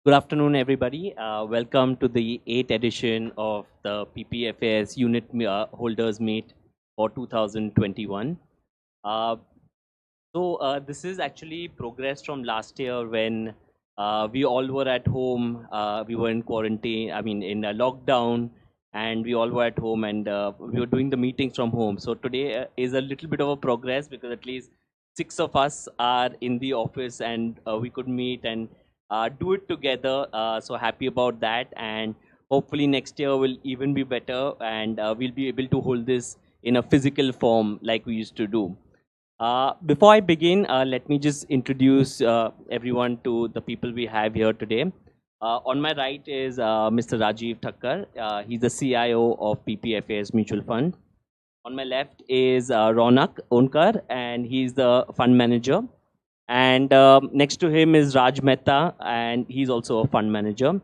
Good afternoon, everybody. Welcome to the 8th edition of the PPFAS Unit Holders Meet for 2021. Uh, this is actually progress from last year when we all were at home. We were in quarantine, in a lockdown, and we all were at home and we were doing the meetings from home. So today is a little bit of a progress because at least 6 of us are in the office and we could meet and do it together. So happy about that. And hopefully next year will even be better and we'll be able to hold this in a physical form like we used to do. Before I begin, let me just introduce everyone to the people we have here today. On my right is Mr. Rajiv Thakkar. He's the CIO of PPFAS Mutual Fund. On my left is Ronak Onkar, and he's the fund manager. And next to him is Raj Mehta, and he's also a fund manager.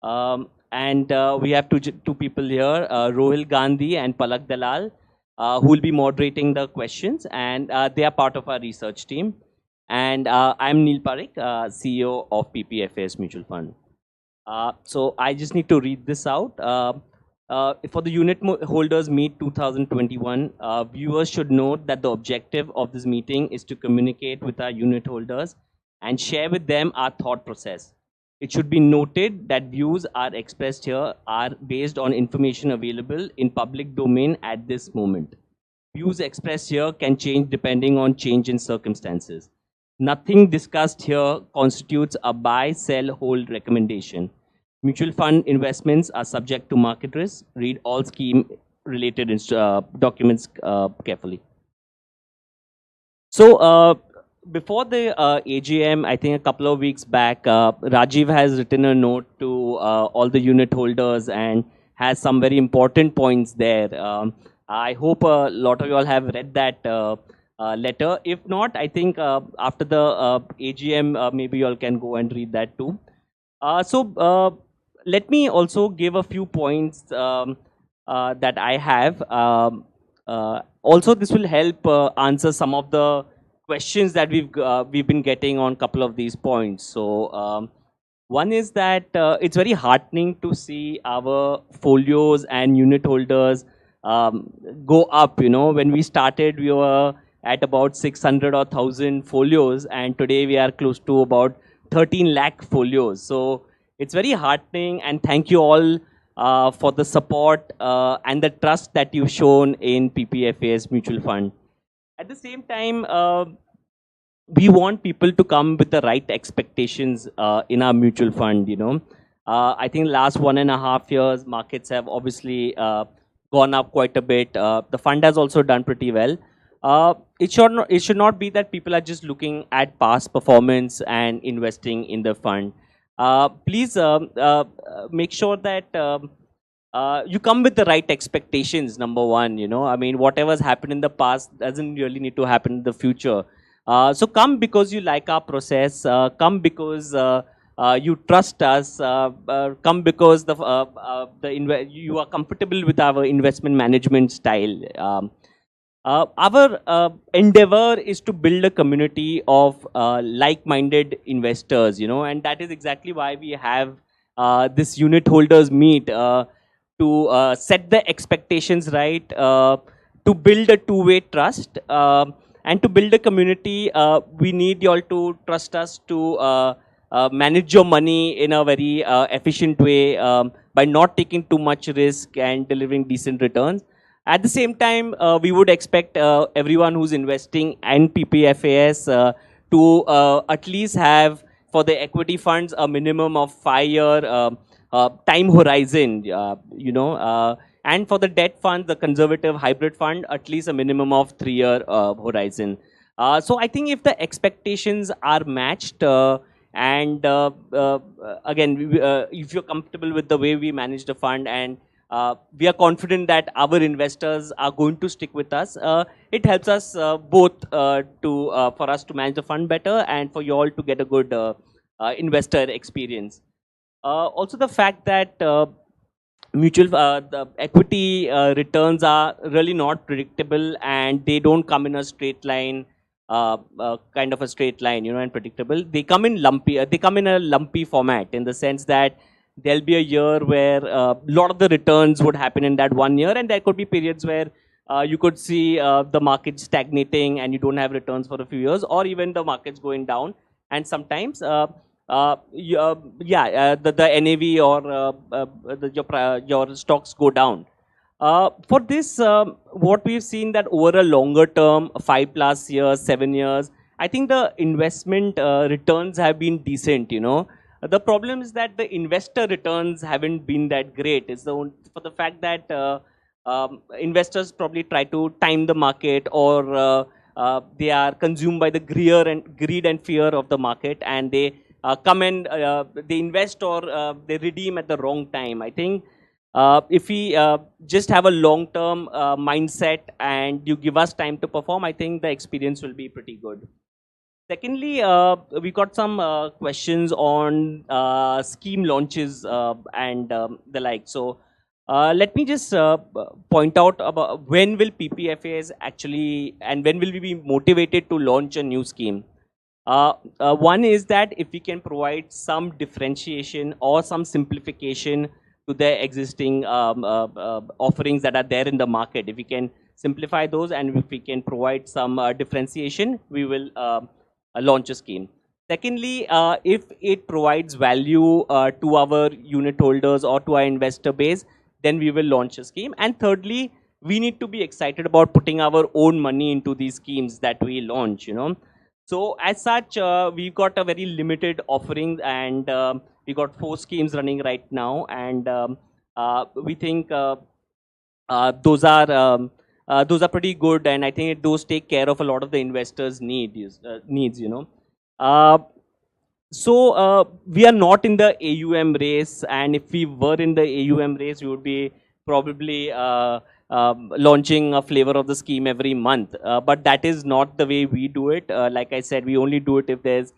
And we have two people here, Rohil Gandhi and Palak Dalal, who will be moderating the questions, and they are part of our research team. And I'm Neil Parekh, CEO of PPFAS Mutual Fund. So I just need to read this out. For the unit holders meet 2021, viewers should note that the objective of this meeting is to communicate with our unit holders and share with them our thought process. It should be noted that views are expressed here are based on information available in public domain at this moment. Views expressed here can change depending on change in circumstances. Nothing discussed here constitutes a buy, sell, hold recommendation. Mutual fund investments are subject to market risk. Read all scheme related documents carefully. So before the AGM, I think a couple of weeks back, Rajiv has written a note to all the unit holders and has some very important points there. I hope a lot of you all have read that letter. If not, I think after the AGM, maybe you all can go and read that too. Let me also give a few points that I have. Also, this will help answer some of the questions that we've been getting on a couple of these points. So one is that it's very heartening to see our folios and unit holders go up. You know, when we started, we were at about 600 or 1,000 folios, and today we are close to about 13 lakh folios. So it's very heartening, and thank you all for the support and the trust that you've shown in PPFAS Mutual Fund. At the same time, we want people to come with the right expectations in our mutual fund. You know, I think last 1.5 years, markets have obviously gone up quite a bit. The fund has also done pretty well. It should not be that people are just looking at past performance and investing in the fund. Please make sure that you come with the right expectations, number one. You know, I mean, whatever's happened in the past doesn't really need to happen in the future. So come because you like our process. Come because you trust us. Come because you are comfortable with our investment management style. Our endeavor is to build a community of like-minded investors, you know, and that is exactly why we have this unit holders meet to set the expectations right, to build a two-way trust, and to build a community. We need you all to trust us to manage your money in a very efficient way by not taking too much risk and delivering decent returns. At the same time, we would expect everyone who's investing in PPFAS to at least have, for the equity funds, a minimum of 5-year time horizon, and for the debt fund, the conservative hybrid fund, at least a minimum of 3-year horizon. So I think if the expectations are matched, and again, if you're comfortable with the way we manage the fund, and we are confident that our investors are going to stick with us, it helps us both for us to manage the fund better and for you all to get a good investor experience. Also, the fact that the equity returns are really not predictable and they don't come in a straight line. kind of a straight line, and predictable. They come in lumpy. They come in a lumpy format in the sense that there'll be a year where a lot of the returns would happen in that one year, and there could be periods where you could see the market stagnating and you don't have returns for a few years, or even the markets going down. And sometimes, the NAV or your stocks go down. For this, what we've seen that over a longer term, 5+ years, 7 years, I think the investment returns have been decent. The problem is that the investor returns haven't been that great. It's for the fact that investors probably try to time the market, or they are consumed by the greed and fear of the market, and they come and they invest, or they redeem at the wrong time. I think if we just have a long-term mindset and you give us time to perform, I think the experience will be pretty good. Secondly, we got some questions on scheme launches and the like. So let me just point out about when will PPFAs actually, and when will we be motivated to launch a new scheme. One is that if we can provide some differentiation or some simplification to the existing offerings that are there in the market. If we can simplify those and if we can provide some differentiation, we will launch a scheme. Secondly, if it provides value to our unit holders or to our investor base, then we will launch a scheme. And thirdly, we need to be excited about putting our own money into these schemes that we launch. So as such, we've got a very limited offering, and we got 4 schemes running right now, and we think those are pretty good, and I think those take care of a lot of the investors' needs. So we are not in the AUM race, and if we were in the AUM race, we would be probably launching a flavor of the scheme every month. But that is not the way we do it. Like I said, we only do it if there's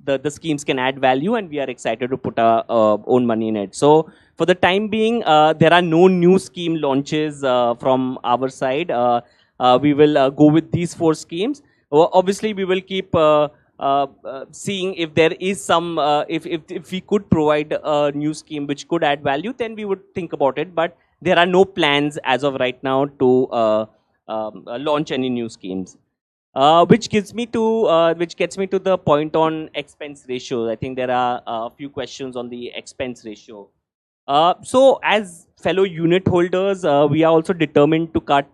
the schemes can add value, and we are excited to put our own money in it. So for the time being, there are no new scheme launches from our side. We will go with these 4 schemes. Obviously, we will keep seeing if there is some, if we could provide a new scheme which could add value, then we would think about it. But there are no plans as of right now to launch any new schemes. Which gets me to the point on expense ratios. I think there are a few questions on the expense ratio. So as fellow unit holders, we are also determined to cut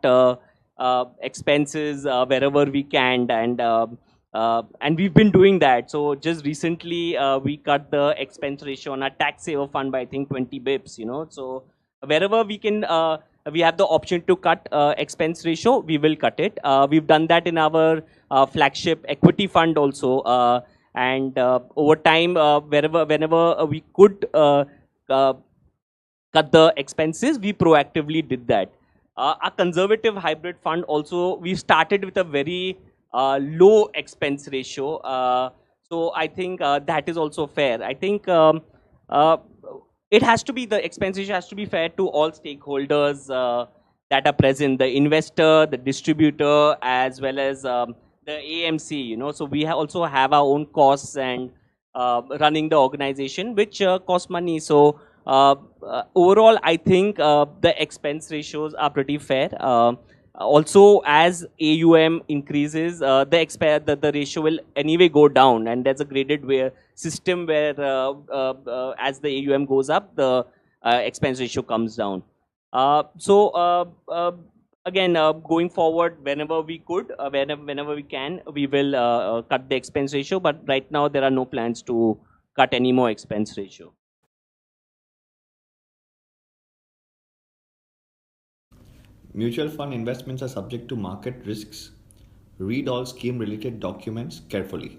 expenses wherever we can, and we've been doing that. So just recently, we cut the expense ratio on our tax saver fund by I think 20 bips. So wherever we can, we have the option to cut expense ratio, we will cut it. We've done that in our flagship equity fund also, and over time, whenever we could cut the expenses, we proactively did that. Our conservative hybrid fund also, we started with a very low expense ratio. So I think that is also fair. I think it has to be, the expense ratio has to be fair to all stakeholders that are present, the investor, the distributor, as well as the AMC. So we also have our own costs and running the organization, which cost money. So overall, I think the expense ratios are pretty fair. Also, as AUM increases, the ratio will anyway go down, and there's a graded system where as the AUM goes up, the expense ratio comes down. So again, going forward, whenever we could, whenever we can, we will cut the expense ratio. But right now, there are no plans to cut any more expense ratio. Mutual fund investments are subject to market risks. Read all scheme related documents carefully.